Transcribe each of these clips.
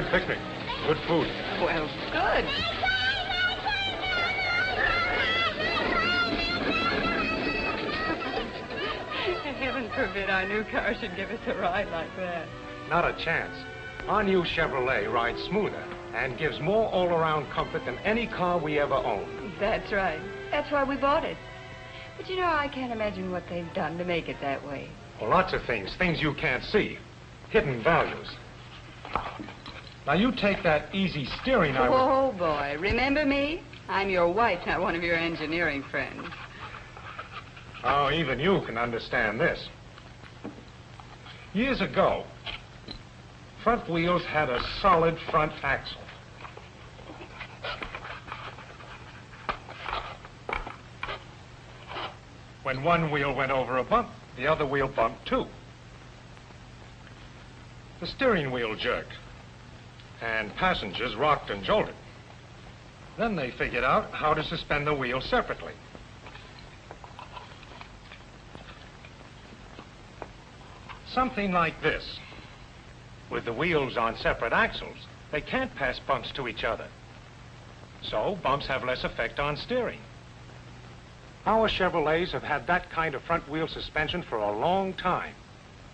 good picnic. Good food. Well, good. Heaven forbid our new car should give us a ride like that. Not a chance. Our new Chevrolet rides smoother and gives more all-around comfort than any car we ever owned. That's right. That's why we bought it. But you know, I can't imagine what they've done to make it that way. Well, lots of things you can't see. Hidden values. Now, you take that easy steering I was... Oh, boy. Remember me? I'm your wife, not one of your engineering friends. Oh, even you can understand this. Years ago, front wheels had a solid front axle. When one wheel went over a bump, the other wheel bumped too. The steering wheel jerked, and passengers rocked and jolted. Then they figured out how to suspend the wheels separately. Something like this. With the wheels on separate axles, they can't pass bumps to each other. So bumps have less effect on steering. Our Chevrolets have had that kind of front wheel suspension for a long time.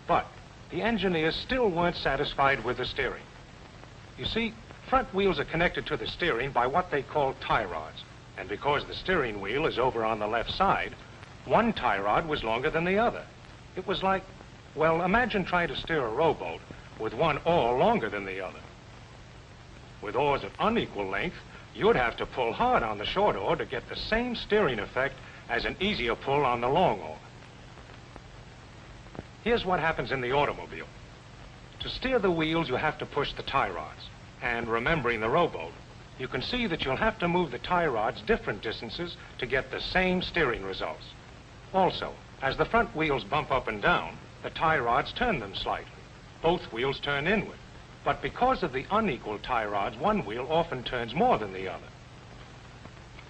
But the engineers still weren't satisfied with the steering. You see, front wheels are connected to the steering by what they call tie rods. And because the steering wheel is over on the left side, one tie rod was longer than the other. It was like, well, imagine trying to steer a rowboat with one oar longer than the other. With oars of unequal length, you'd have to pull hard on the short oar to get the same steering effect as an easier pull on the long oar. Here's what happens in the automobile. To steer the wheels, you have to push the tie rods. And remembering the rowboat, you can see that you'll have to move the tie rods different distances to get the same steering results. Also, as the front wheels bump up and down, the tie rods turn them slightly. Both wheels turn inward. But because of the unequal tie rods, one wheel often turns more than the other.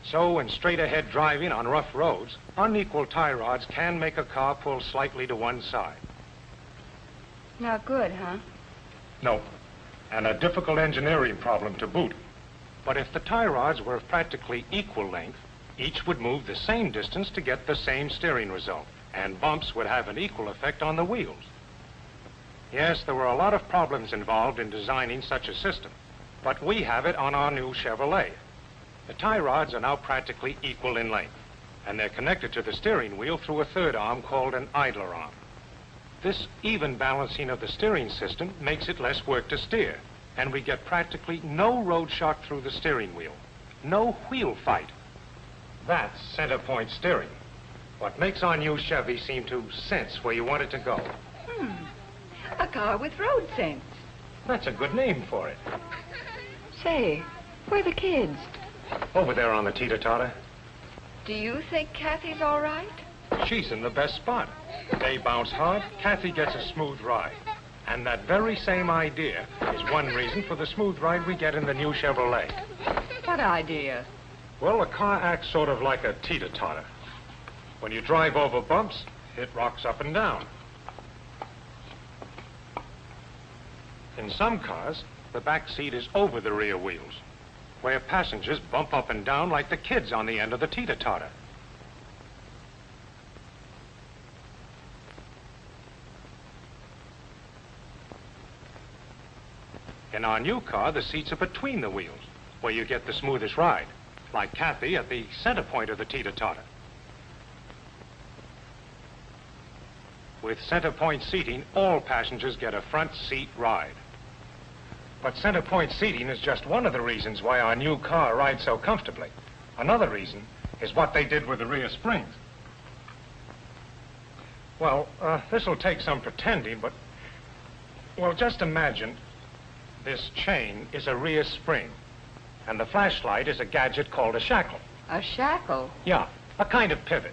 So in straight-ahead driving on rough roads, unequal tie rods can make a car pull slightly to one side. Not good, huh? No, and a difficult engineering problem to boot. But if the tie rods were of practically equal length, each would move the same distance to get the same steering result, and bumps would have an equal effect on the wheels. Yes, there were a lot of problems involved in designing such a system, but we have it on our new Chevrolet. The tie rods are now practically equal in length, and they're connected to the steering wheel through a third arm called an idler arm. This even balancing of the steering system makes it less work to steer, and we get practically no road shock through the steering wheel. No wheel fight. That's center point steering. What makes our new Chevy seem to sense where you want it to go. A car with road sense. That's a good name for it. Say, where are the kids? Over there on the teeter-totter. Do you think Kathy's all right? She's in the best spot. They bounce hard, Kathy gets a smooth ride. And that very same idea is one reason for the smooth ride we get in the new Chevrolet. What idea? Well, the car acts sort of like a teeter-totter. When you drive over bumps, it rocks up and down. In some cars, the back seat is over the rear wheels, where passengers bump up and down like the kids on the end of the teeter-totter. In our new car, the seats are between the wheels, where you get the smoothest ride, like Kathy at the center point of the teeter-totter. With center point seating, all passengers get a front seat ride. But center point seating is just one of the reasons why our new car rides so comfortably. Another reason is what they did with the rear springs. Well, this'll take some pretending, but, well, just imagine this chain is a rear spring, and the flashlight is a gadget called a shackle. A shackle? Yeah, a kind of pivot.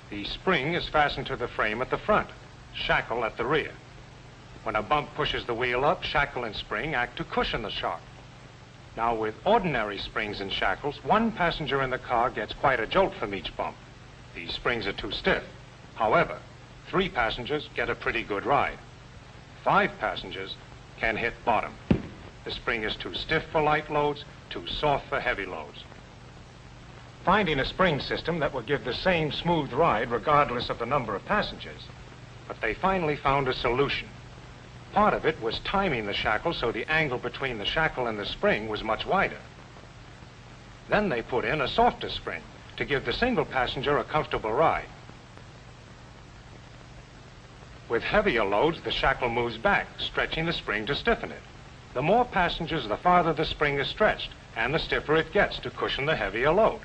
The spring is fastened to the frame at the front, shackle at the rear. When a bump pushes the wheel up, shackle and spring act to cushion the shock. Now, with ordinary springs and shackles, one passenger in the car gets quite a jolt from each bump. These springs are too stiff. However, 3 passengers get a pretty good ride. 5 passengers can hit bottom. The spring is too stiff for light loads, too soft for heavy loads. Finding a spring system that would give the same smooth ride regardless of the number of passengers. But they finally found a solution. Part of it was timing the shackle so the angle between the shackle and the spring was much wider. Then they put in a softer spring to give the single passenger a comfortable ride. With heavier loads, the shackle moves back, stretching the spring to stiffen it. The more passengers, the farther the spring is stretched, and the stiffer it gets to cushion the heavier load.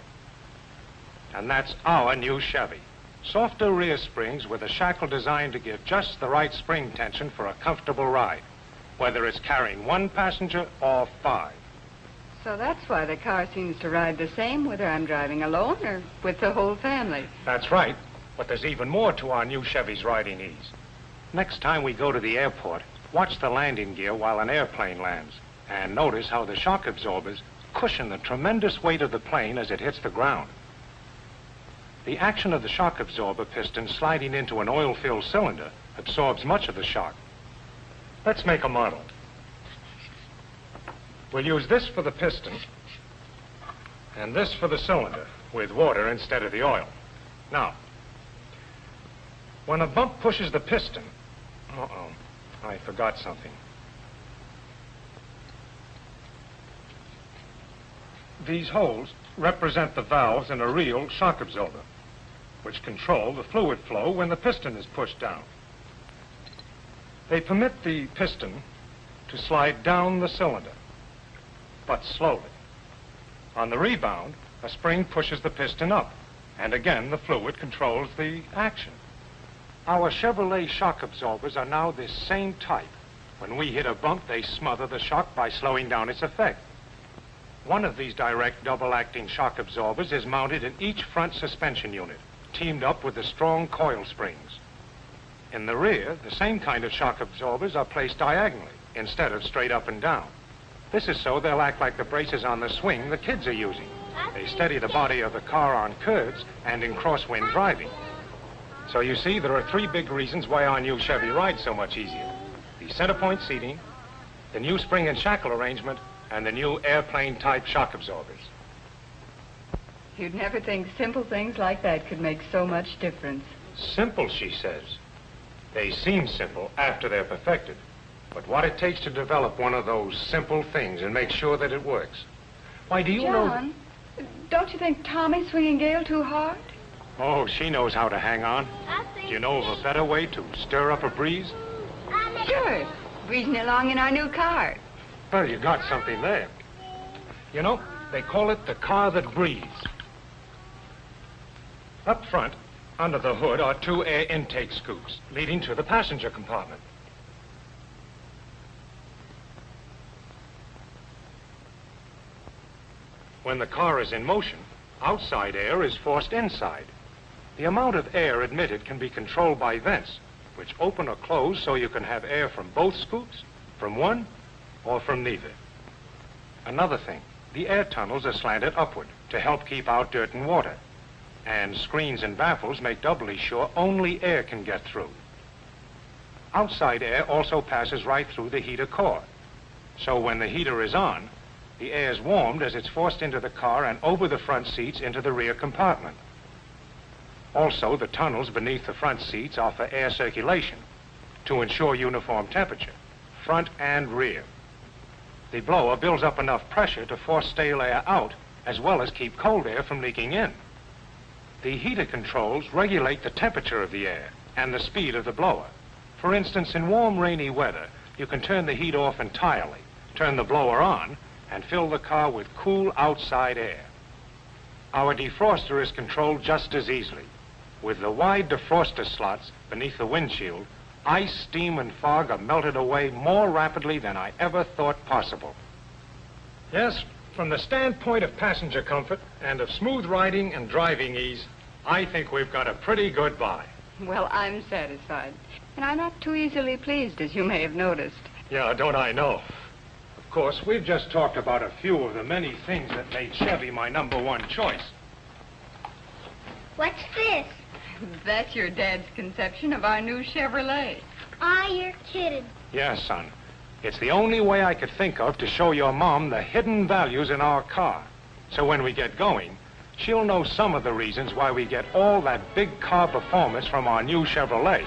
And that's our new Chevy. Softer rear springs with a shackle designed to give just the right spring tension for a comfortable ride, whether it's carrying one passenger or 5. So that's why the car seems to ride the same whether I'm driving alone or with the whole family. That's right, but there's even more to our new Chevy's riding ease. Next time we go to the airport, watch the landing gear while an airplane lands, and notice how the shock absorbers cushion the tremendous weight of the plane as it hits the ground. The action of the shock absorber piston sliding into an oil-filled cylinder absorbs much of the shock. Let's make a model. We'll use this for the piston and this for the cylinder, with water instead of the oil. Now, when a bump pushes the piston... Uh-oh, I forgot something. These holes represent the valves in a real shock absorber, which control the fluid flow when the piston is pushed down. They permit the piston to slide down the cylinder, but slowly. On the rebound, a spring pushes the piston up, and again the fluid controls the action. Our Chevrolet shock absorbers are now this same type. When we hit a bump, they smother the shock by slowing down its effect. One of these direct double-acting shock absorbers is mounted in each front suspension unit, teamed up with the strong coil springs. In the rear, the same kind of shock absorbers are placed diagonally instead of straight up and down. This is so they'll act like the braces on the swing the kids are using. They steady the body of the car on curves and in crosswind driving. So you see, there are 3 big reasons why our new Chevy rides so much easier. The center point seating, the new spring and shackle arrangement, and the new airplane-type shock absorbers. You'd never think simple things like that could make so much difference. Simple, she says. They seem simple after they're perfected. But what it takes to develop one of those simple things and make sure that it works. Why, do you know... John, don't you think Tommy's swinging Gail too hard? Oh, she knows how to hang on. Do you know of a better way to stir up a breeze? Sure. Breezing along in our new car. Well, you got something there. You know, they call it the car that breathes. Up front, under the hood, are 2 air intake scoops leading to the passenger compartment. When the car is in motion, outside air is forced inside. The amount of air admitted can be controlled by vents, which open or close so you can have air from both scoops, from one, or from neither. Another thing, the air tunnels are slanted upward to help keep out dirt and water, and screens and baffles make doubly sure only air can get through. Outside air also passes right through the heater core, so when the heater is on, the air is warmed as it's forced into the car and over the front seats into the rear compartment. Also, the tunnels beneath the front seats offer air circulation to ensure uniform temperature, front and rear. The blower builds up enough pressure to force stale air out, as well as keep cold air from leaking in. The heater controls regulate the temperature of the air and the speed of the blower. For instance, in warm, rainy weather, you can turn the heat off entirely, turn the blower on, and fill the car with cool outside air. Our defroster is controlled just as easily. With the wide defroster slots beneath the windshield, ice, steam, and fog are melted away more rapidly than I ever thought possible. Yes, from the standpoint of passenger comfort and of smooth riding and driving ease, I think we've got a pretty good buy. Well, I'm satisfied. And I'm not too easily pleased, as you may have noticed. Yeah, don't I know? Of course, we've just talked about a few of the many things that made Chevy my #1 choice. What's this? That's your dad's conception of our new Chevrolet. You're kidding. Yeah, son. It's the only way I could think of to show your mom the hidden values in our car. So when we get going, she'll know some of the reasons why we get all that big car performance from our new Chevrolet.